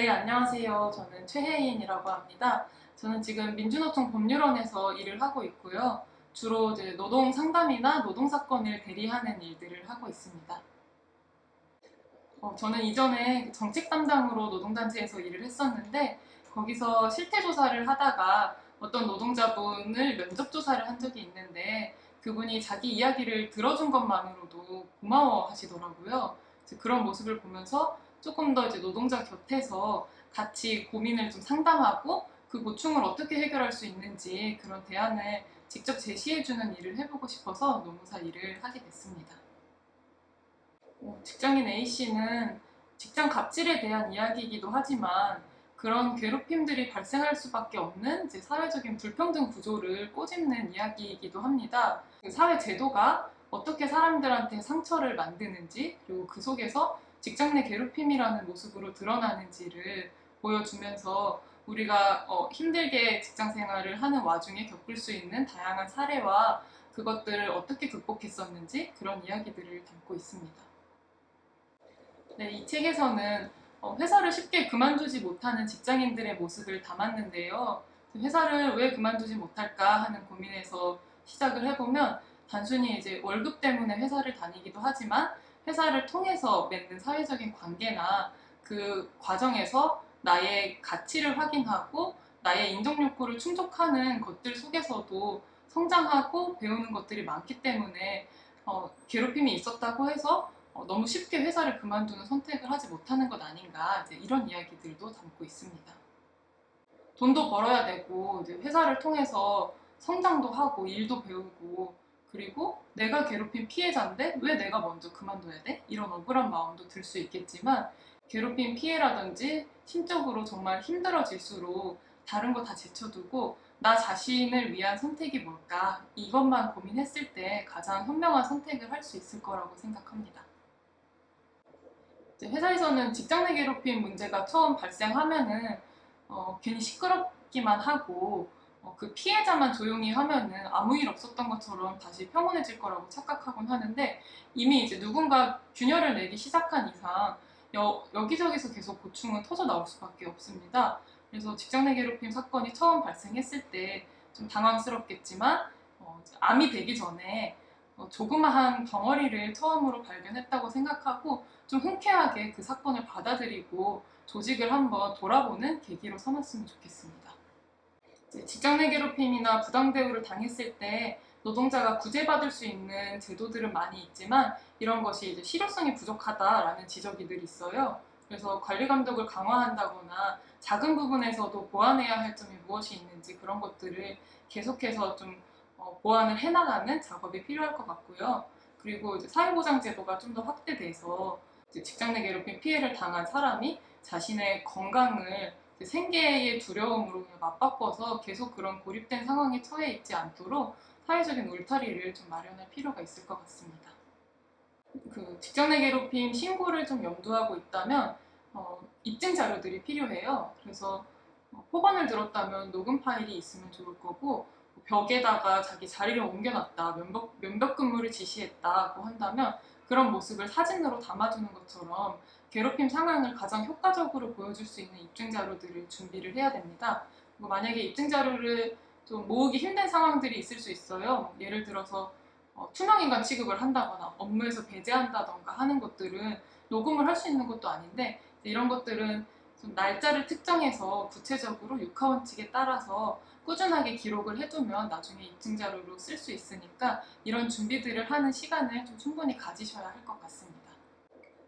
네, 안녕하세요. 저는 최혜인이라고 합니다. 저는 지금 민주노총 법률원에서 일을 하고 있고요. 주로 이제 노동 상담이나 노동 사건을 대리하는 일들을 하고 있습니다. 저는 이전에 정책 담당으로 노동단체에서 일을 했었는데 거기서 실태 조사를 하다가 어떤 노동자분을 면접 조사를 한 적이 있는데 그분이 자기 이야기를 들어준 것만으로도 고마워 하시더라고요. 그런 모습을 보면서 조금 더 이제 노동자 곁에서 같이 고민을 좀 상담하고 그 고충을 어떻게 해결할 수 있는지 그런 대안을 직접 제시해주는 일을 해보고 싶어서 노무사 일을 하게 됐습니다. 직장인 A씨는 직장 갑질에 대한 이야기이기도 하지만 그런 괴롭힘들이 발생할 수밖에 없는 이제 사회적인 불평등 구조를 꼬집는 이야기이기도 합니다. 그 사회 제도가 어떻게 사람들한테 상처를 만드는지 그리고 그 속에서 직장 내 괴롭힘이라는 모습으로 드러나는지를 보여주면서 우리가 힘들게 직장 생활을 하는 와중에 겪을 수 있는 다양한 사례와 그것들을 어떻게 극복했었는지 그런 이야기들을 담고 있습니다. 네, 이 책에서는 회사를 쉽게 그만두지 못하는 직장인들의 모습을 담았는데요. 회사를 왜 그만두지 못할까 하는 고민에서 시작을 해보면 단순히 이제 월급 때문에 회사를 다니기도 하지만 회사를 통해서 맺는 사회적인 관계나 그 과정에서 나의 가치를 확인하고 나의 인정 욕구를 충족하는 것들 속에서도 성장하고 배우는 것들이 많기 때문에 괴롭힘이 있었다고 해서 너무 쉽게 회사를 그만두는 선택을 하지 못하는 것 아닌가 이제 이런 이야기들도 담고 있습니다. 돈도 벌어야 되고 이제 회사를 통해서 성장도 하고 일도 배우고 그리고 내가 괴롭힌 피해자인데 왜 내가 먼저 그만둬야 돼? 이런 억울한 마음도 들 수 있겠지만 괴롭힌 피해라든지 심적으로 정말 힘들어질수록 다른 거 다 제쳐두고 나 자신을 위한 선택이 뭘까? 이것만 고민했을 때 가장 현명한 선택을 할 수 있을 거라고 생각합니다. 회사에서는 직장 내 괴롭힘 문제가 처음 발생하면은 괜히 시끄럽기만 하고 그 피해자만 조용히 하면은 아무 일 없었던 것처럼 다시 평온해질 거라고 착각하곤 하는데 이미 이제 누군가 균열을 내기 시작한 이상 여기저기서 계속 고충은 터져 나올 수밖에 없습니다. 그래서 직장 내 괴롭힘 사건이 처음 발생했을 때 좀 당황스럽겠지만 암이 되기 전에 조그마한 덩어리를 처음으로 발견했다고 생각하고 좀 흔쾌하게 그 사건을 받아들이고 조직을 한번 돌아보는 계기로 삼았으면 좋겠습니다. 직장 내 괴롭힘이나 부당 대우를 당했을 때 노동자가 구제받을 수 있는 제도들은 많이 있지만 이런 것이 이제 실효성이 부족하다라는 지적이 늘 있어요. 그래서 관리 감독을 강화한다거나 작은 부분에서도 보완해야 할 점이 무엇이 있는지 그런 것들을 계속해서 좀 보완을 해나가는 작업이 필요할 것 같고요. 그리고 이제 사회보장제도가 좀 더 확대돼서 이제 직장 내 괴롭힘 피해를 당한 사람이 자신의 건강을 생계의 두려움으로 그냥 맞바꿔서 계속 그런 고립된 상황에 처해 있지 않도록 사회적인 울타리를 좀 마련할 필요가 있을 것 같습니다. 그 직장 내 괴롭힘 신고를 좀 염두하고 있다면 입증 자료들이 필요해요. 그래서 포반을 들었다면 녹음 파일이 있으면 좋을 거고 벽에다가 자기 자리를 옮겨놨다, 면벽 근무를 지시했다고 한다면 그런 모습을 사진으로 담아주는 것처럼 괴롭힘 상황을 가장 효과적으로 보여줄 수 있는 입증 자료들을 준비를 해야 됩니다. 만약에 입증 자료를 좀 모으기 힘든 상황들이 있을 수 있어요. 예를 들어서 투명인간 취급을 한다거나 업무에서 배제한다던가 하는 것들은 녹음을 할 수 있는 것도 아닌데 이런 것들은 좀 날짜를 특정해서 구체적으로 육하원칙에 따라서 꾸준하게 기록을 해두면 나중에 입증 자료로 쓸 수 있으니까 이런 준비들을 하는 시간을 좀 충분히 가지셔야 할 것 같습니다.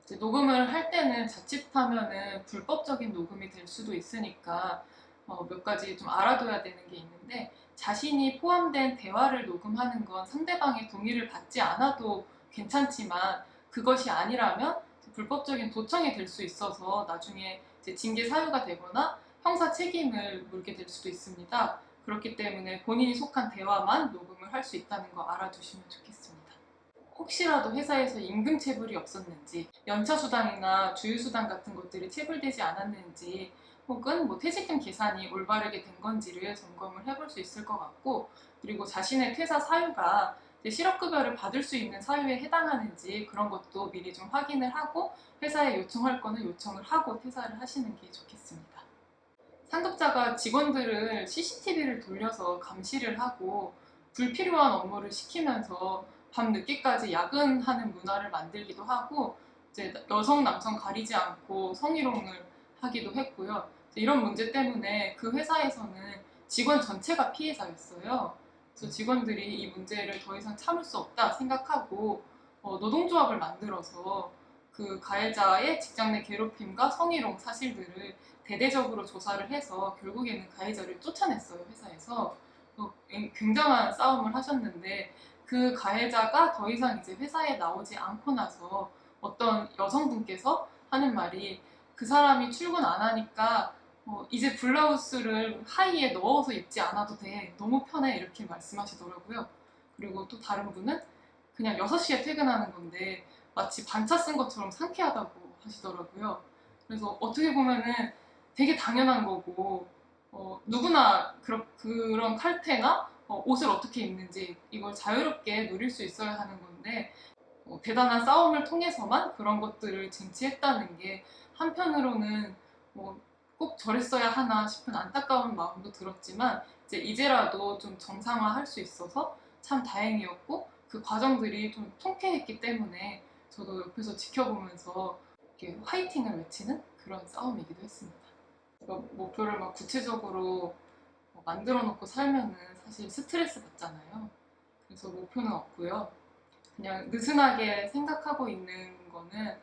이제 녹음을 할 때는 자칫하면은 불법적인 녹음이 될 수도 있으니까 몇 가지 좀 알아둬야 되는 게 있는데 자신이 포함된 대화를 녹음하는 건 상대방의 동의를 받지 않아도 괜찮지만 그것이 아니라면 불법적인 도청이 될 수 있어서 나중에 이제 징계 사유가 되거나 형사 책임을 물게 될 수도 있습니다. 그렇기 때문에 본인이 속한 대화만 녹음을 할 수 있다는 거 알아두시면 좋겠습니다. 혹시라도 회사에서 임금 체불이 없었는지, 연차수당이나 주휴수당 같은 것들이 체불되지 않았는지, 혹은 퇴직금 계산이 올바르게 된 건지를 점검을 해볼 수 있을 것 같고, 그리고 자신의 퇴사 사유가 이제 실업급여를 받을 수 있는 사유에 해당하는지 그런 것도 미리 좀 확인을 하고 회사에 요청할 거는 요청을 하고 퇴사를 하시는 게 좋겠습니다. 상급자가 직원들을 CCTV를 돌려서 감시를 하고 불필요한 업무를 시키면서 밤늦게까지 야근하는 문화를 만들기도 하고 이제 여성 남성 가리지 않고 성희롱을 하기도 했고요. 이런 문제 때문에 그 회사에서는 직원 전체가 피해자였어요. 그래서 직원들이 이 문제를 더 이상 참을 수 없다 생각하고 노동조합을 만들어서 그 가해자의 직장 내 괴롭힘과 성희롱 사실들을 대대적으로 조사를 해서 결국에는 가해자를 쫓아냈어요, 회사에서. 굉장한 싸움을 하셨는데 그 가해자가 더 이상 이제 회사에 나오지 않고 나서 어떤 여성분께서 하는 말이 그 사람이 출근 안 하니까 이제 블라우스를 하의에 넣어서 입지 않아도 돼. 너무 편해. 이렇게 말씀하시더라고요. 그리고 또 다른 분은 그냥 6시에 퇴근하는 건데 마치 반차 쓴 것처럼 상쾌하다고 하시더라고요. 그래서 어떻게 보면은 되게 당연한 거고 누구나 그런 칼퇴나 옷을 어떻게 입는지 이걸 자유롭게 누릴 수 있어야 하는 건데 대단한 싸움을 통해서만 그런 것들을 쟁취했다는 게 한편으로는 꼭 저랬어야 하나 싶은 안타까운 마음도 들었지만 이제라도 좀 정상화할 수 있어서 참 다행이었고 그 과정들이 좀 통쾌했기 때문에 저도 옆에서 지켜보면서 이렇게 화이팅을 외치는 그런 싸움이기도 했습니다. 목표를 막 구체적으로 만들어 놓고 살면은 사실 스트레스 받잖아요. 그래서 목표는 없고요. 그냥 느슨하게 생각하고 있는 거는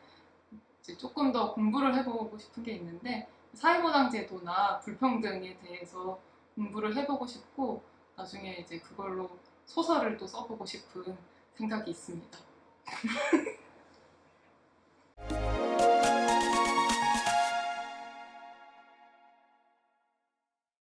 이제 조금 더 공부를 해보고 싶은 게 있는데 사회보장제도나 불평등에 대해서 공부를 해보고 싶고 나중에 이제 그걸로 소설을 또 써보고 싶은 생각이 있습니다.